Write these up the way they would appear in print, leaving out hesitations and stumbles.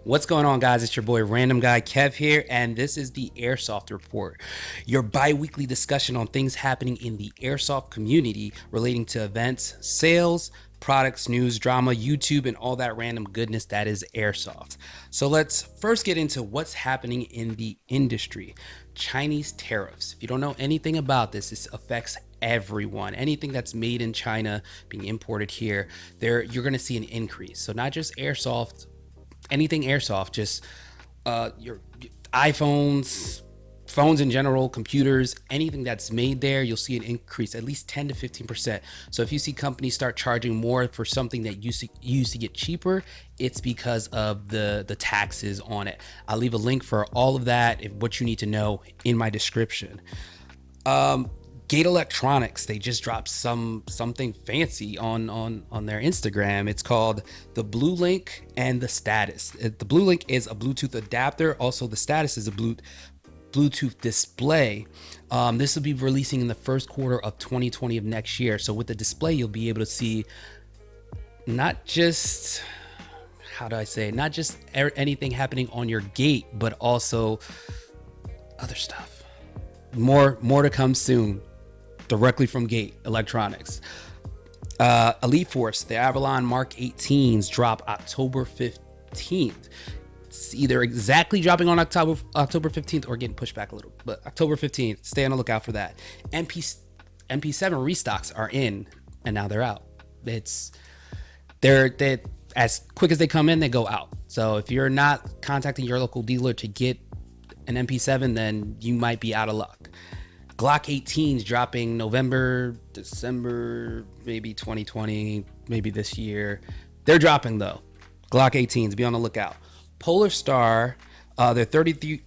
What's going on, guys? It's your boy RandomGuyKev here, and this is the Airsoft Report, your bi-weekly discussion on things happening in the airsoft community relating to events, sales, products, news, drama, YouTube, and all that random goodness that is airsoft. So let's first get into what's happening in the industry. Chinese tariffs. If you don't know anything about this, this affects everyone. Anything that's made in China being imported here, you're going to see an increase. So not just airsoft, anything airsoft, just your iPhones, phones in general, computers, anything that's made there, you'll see an increase at least 10 to 15%. So if you see companies start charging more for something that used to get cheaper, it's because of the taxes on it. I'll leave a link for all of that and what you need to know in my description. Gate Electronics, they just dropped something fancy on their Instagram. It's called the Blue Link and the Status. The Blue Link is a Bluetooth adapter. Also, the Status is a Bluetooth display. This will be releasing in the first quarter of 2020 of next year. So with the display, you'll be able to see not just, not just anything happening on your gate, but also other stuff. More to come soon. Directly from Gate Electronics. Elite Force, the Avalon Mark 18s drop October 15th. It's either exactly dropping on October 15th or getting pushed back a little, but October 15th, stay on the lookout for that. MP7 restocks are in and now they're out. They're as quick as they come in, they go out. So if you're not contacting your local dealer to get an MP7, then you might be out of luck. Glock 18s dropping November, December, maybe 2020, maybe this year. They're dropping though. Glock 18s, be on the lookout. Polar Star, their 33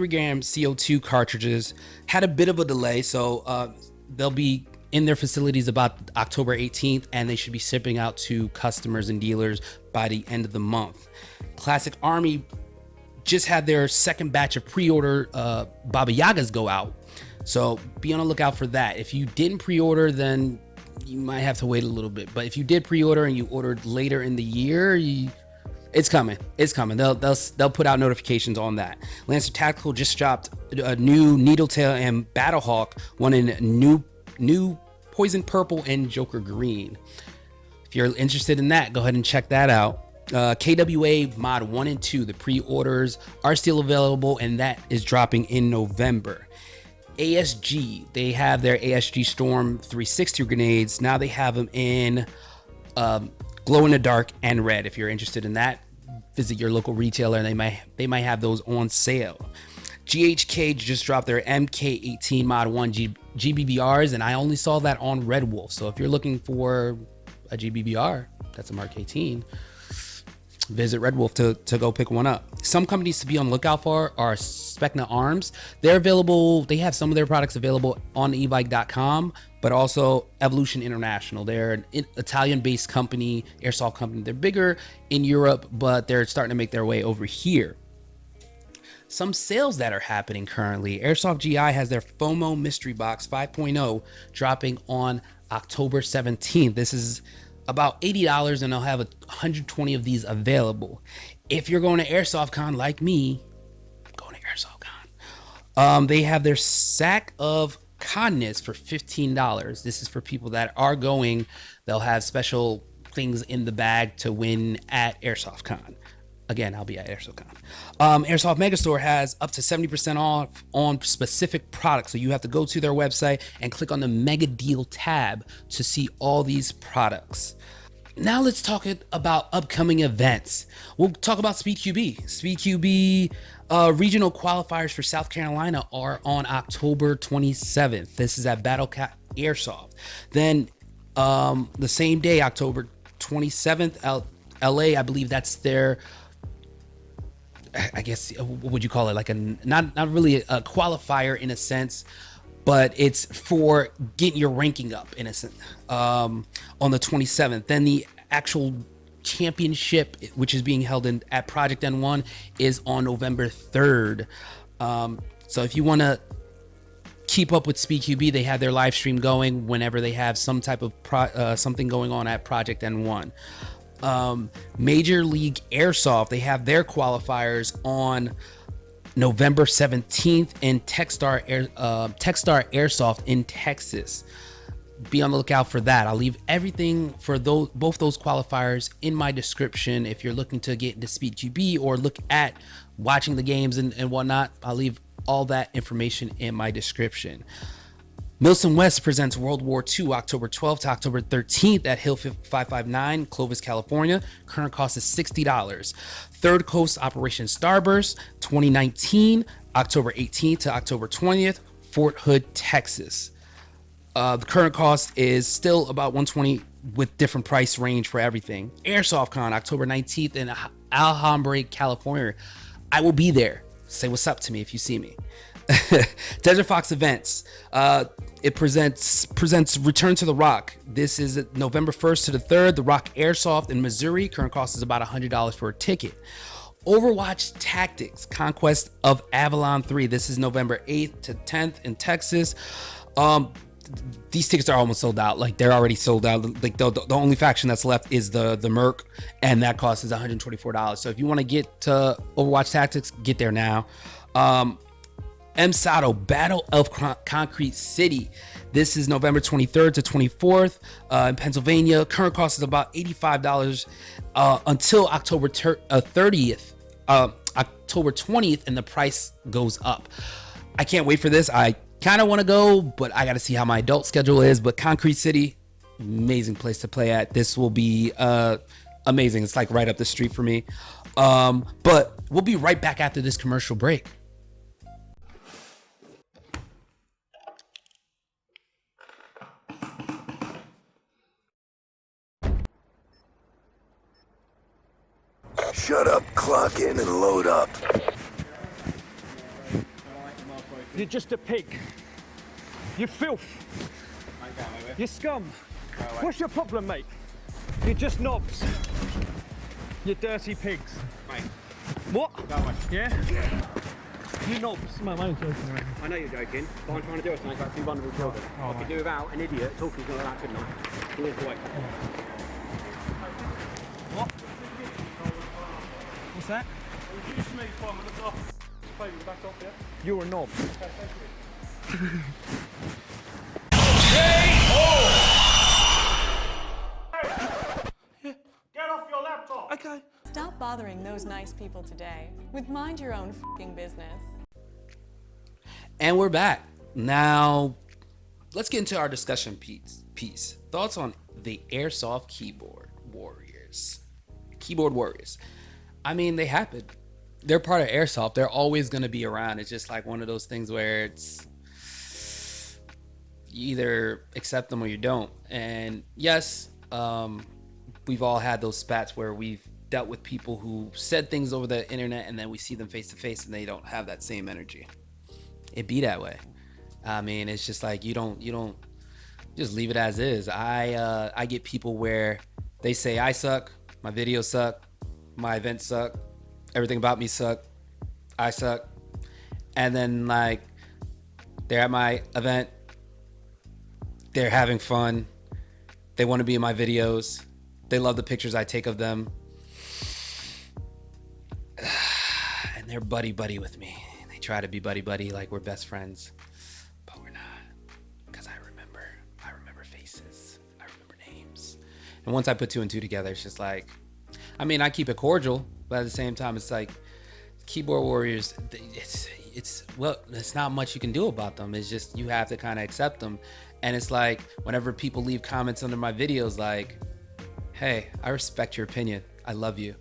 gram CO2 cartridges had a bit of a delay, so they'll be in their facilities about October 18th, and they should be shipping out to customers and dealers by the end of the month. Classic Army just had their second batch of pre-order Baba Yagas go out. So be on the lookout for that. If you didn't pre-order, then you might have to wait a little bit. But if you did pre-order and you ordered later in the year, it's coming. It's coming. They'll put out notifications on that. Lancer Tactical just dropped a new Needletail and Battlehawk, one in new Poison Purple and Joker Green. If you're interested in that, go ahead and check that out. KWA Mod 1 and 2, the pre-orders are still available, and that is dropping in November. ASG, they have their ASG Storm 360 grenades. Now they have them in glow in the dark and red. If you're interested in that, visit your local retailer and they might have those on sale. GHK just dropped their MK18 Mod 1 GBBRs, and I only saw that on Red Wolf. So if you're looking for a GBBR, that's a Mark 18, visit Red Wolf to go pick one up. Some companies to be on the lookout for are Specna Arms. They're available. They have some of their products available on evike.com, but also Evolution International. They're an Italian-based company, airsoft company. They're bigger in Europe, but they're starting to make their way over here. Some sales that are happening currently. Airsoft GI has their FOMO Mystery Box 5.0 dropping on October 17th. This is about $80, and they'll have 120 of these available. If you're going to Airsoft Con like me, going to Airsoft Con, they have their sack of connets for $15. This is for people that are going. They'll have special things in the bag to win at Airsoft Con. Again, I'll be at Airsoft Con. Airsoft Megastore has up to 70% off on specific products. So you have to go to their website and click on the Mega Deal tab to see all these products. Now let's talk about upcoming events. We'll talk about SpeedQB. SpeedQB regional qualifiers for South Carolina are on October 27th. This is at Battlecat Airsoft. Then the same day, October 27th, LA, I believe that's their, I guess, what would you call it? Like not really a qualifier in a sense, but it's for getting your ranking up in a sense, on the 27th. Then the actual championship, which is being held at Project N1, is on November 3rd. So if you want to keep up with SpeedQB, they have their live stream going whenever they have some type of something going on at Project N1. Major League Airsoft, they have their qualifiers on November 17th in Techstar Airsoft in Texas. Be on the lookout for that. I'll leave everything for both those qualifiers in my description. If you're looking to get into Speed GB or look at watching the games and whatnot, I'll leave all that information in my description. Milson West presents World War II, October 12th to October 13th at Hill 559, Clovis, California. Current cost is $60. Third Coast Operation Starburst 2019, October 18th to October 20th, Fort Hood, Texas. The current cost is still about $120 with different price range for everything. Airsoft Con, October 19th in Alhambra, California. I will be there. Say what's up to me if you see me. Desert Fox Events. It presents Return to the Rock. This is November 1st to the 3rd. The Rock Airsoft in Missouri. Current cost is about $100 for a ticket. Overwatch Tactics Conquest of Avalon 3. This is November 8th to 10th in Texas. These tickets are almost sold out. Like, they're already sold out. Like, the only faction that's left is the Merc, and that cost is $124. So if you want to get to Overwatch Tactics, get there now. MSATO Battle of Concrete City. This is November 23rd to 24th in Pennsylvania. Current cost is about $85 until October 30th, October 20th, and the price goes up. I can't wait for this. I kind of want to go, but I got to see how my adult schedule is. But Concrete City, amazing place to play at. This will be amazing. It's like right up the street for me. But we'll be right back after this commercial break. Shut up, clock in, and load up. You're just a pig. You're filth. You're scum. What's your problem, mate? You're just knobs. You're dirty pigs. Mate. What? Go away. Yeah? You knobs. I know you're joking, but I'm trying to do something about two vulnerable children. I could do without an idiot talking to me like that, couldn't I? So walk away. What? What's that? You're a knob. Get off your laptop! Okay. Stop bothering those nice people today with mind your own f***ing business. And we're back. Now, let's get into our discussion piece. Thoughts on the Airsoft Keyboard Warriors. Keyboard Warriors. I mean, they happen. They're part of Airsoft. They're always going to be around. It's just like one of those things where it's you either accept them or you don't. And yes, we've all had those spats where we've dealt with people who said things over the internet and then we see them face to face and they don't have that same energy. It be that way. I mean, it's just like you don't just leave it as is. I get people where they say I suck, my videos suck, my events suck, everything about me suck, I suck, and then like they're at my event, they're having fun, they want to be in my videos, they love the pictures I take of them, and they're buddy with me. They try to be buddy like we're best friends, but we're not, because I remember faces, I remember names, and once I put two and two together, it's just like, I mean, I keep it cordial, but at the same time, it's like keyboard warriors. There's not much you can do about them. It's just you have to kind of accept them. And it's like whenever people leave comments under my videos, like, "Hey, I respect your opinion. I love you."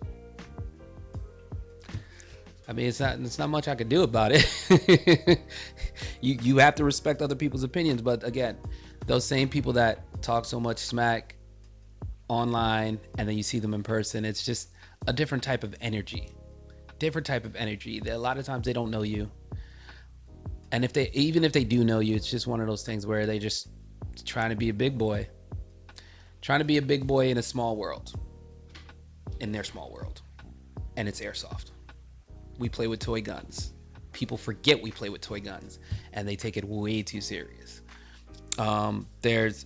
I mean, it's not much I can do about it. You have to respect other people's opinions. But again, those same people that talk so much smack online and then you see them in person, it's just a different type of energy. A lot of times they don't know you, and even if they do know you, it's just one of those things where they just trying to be a big boy in a small world, in their small world. And it's Airsoft. We play with toy guns. People forget we play with toy guns and they take it way too serious. There's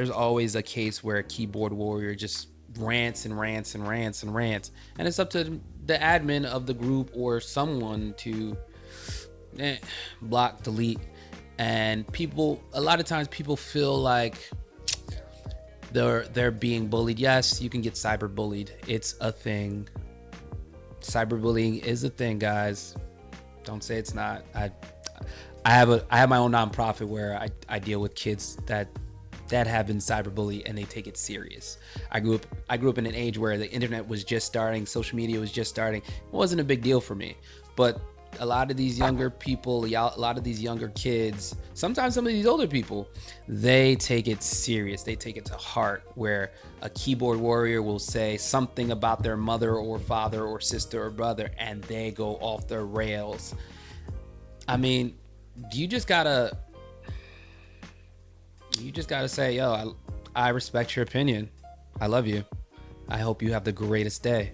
always a case where a keyboard warrior just rants and rants and rants and rants, and it's up to the admin of the group or someone to block, delete. And people, a lot of times people feel like they're being bullied. Yes, you can get cyber bullied. It's a thing. Cyberbullying is a thing, guys. Don't say it's not. I have my own nonprofit where I deal with kids that have been cyberbullied, and they take it serious. I grew up in an age where the internet was just starting, social media was just starting. It wasn't a big deal for me, but a lot of these younger people, a lot of these younger kids, sometimes some of these older people, they take it serious. They take it to heart, where a keyboard warrior will say something about their mother or father or sister or brother, and they go off their rails. I mean, you just gotta say, yo, I respect your opinion. I love you. I hope you have the greatest day.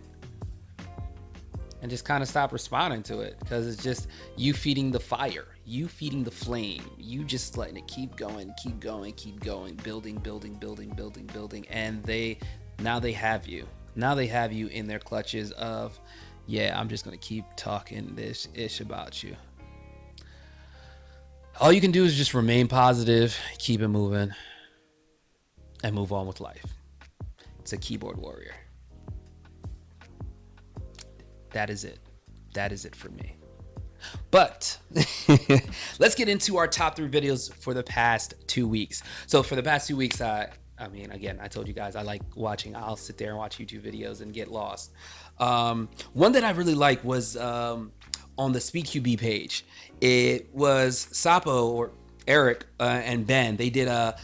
And just kind of stop responding to it, because it's just you feeding the fire, you feeding the flame, you just letting it keep going, building. And they have you. Now they have you in their clutches of, yeah, I'm just going to keep talking this ish about you. All you can do is just remain positive, keep it moving, and move on with life. It's a keyboard warrior. That is it. That is it for me. But let's get into our top 3 videos for the past 2 weeks. So for the past 2 weeks, I mean, again, I told you guys I like watching. I'll sit there and watch YouTube videos and get lost. One that I really like was on the SpeedQB page. It was Sapo or Eric and Ben. They did a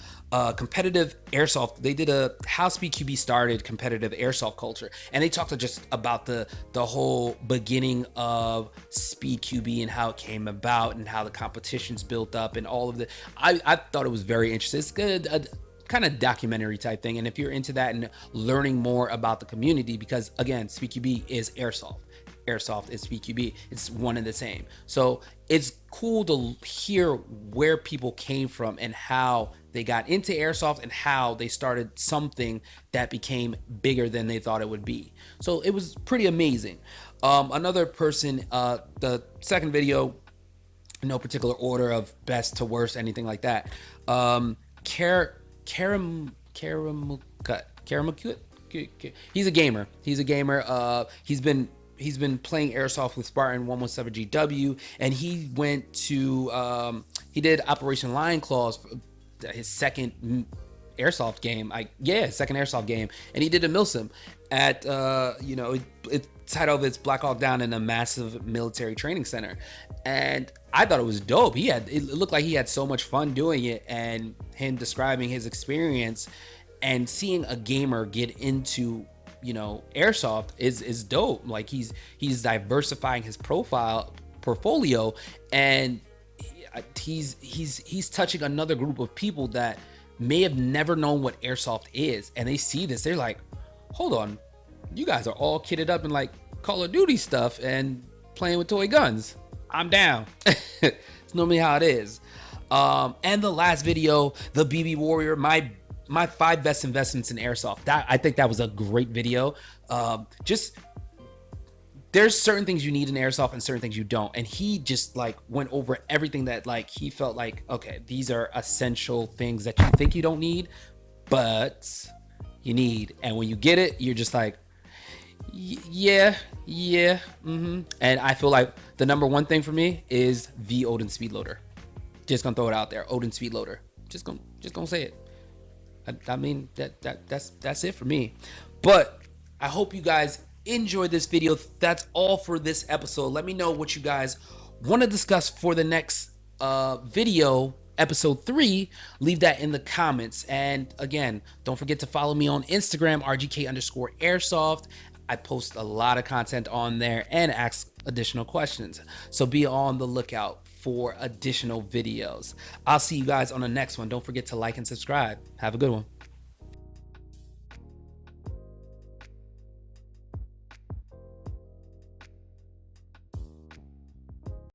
competitive airsoft. They did a how SpeedQB started competitive airsoft culture, and they talked just about the whole beginning of SpeedQB and how it came about and how the competitions built up and all of the. I thought it was very interesting. It's good. Kind of documentary type thing, and if you're into that and learning more about the community, because again, SpeedQB is airsoft. Airsoft is SpeedQB. It's one and the same. So it's cool to hear where people came from and how they got into airsoft and how they started something that became bigger than they thought it would be. So it was pretty amazing. Another person, the second video, no particular order of best to worst, anything like that. Karamukut. He's a gamer. He's been playing airsoft with Spartan 117 GW, and he went to he did Operation Lion Claws, his second airsoft game. Second airsoft game, and he did a milsim at it's titled it's Black Hawk Down in a massive military training center, and I thought it was dope. It looked like he had so much fun doing it, and him describing his experience and seeing a gamer get into airsoft is dope. Like he's diversifying his portfolio, and he's touching another group of people that may have never known what airsoft is, and they see this, they're like, hold on, you guys are all kitted up in like Call of Duty stuff and playing with toy guns. I'm down. It's normally how it is. And the last video, the BB Warrior, my 5 best investments in airsoft. I think that was a great video. There's certain things you need in airsoft and certain things you don't, and he just like went over everything that like he felt like, okay, these are essential things that you think you don't need, but you need, and when you get it, you're just like, and I feel like the number one thing for me is the Odin Speedloader. Just gonna throw it out there, Odin Speedloader. Just gonna say it. I mean, that's it for me. But I hope you guys enjoyed this video. That's all for this episode. Let me know what you guys want to discuss for the next video, episode 3. Leave that in the comments. And again, don't forget to follow me on Instagram, RGK_airsoft. I post a lot of content on there and ask additional questions. So be on the lookout for additional videos. I'll see you guys on the next one. Don't forget to like and subscribe. Have a good one.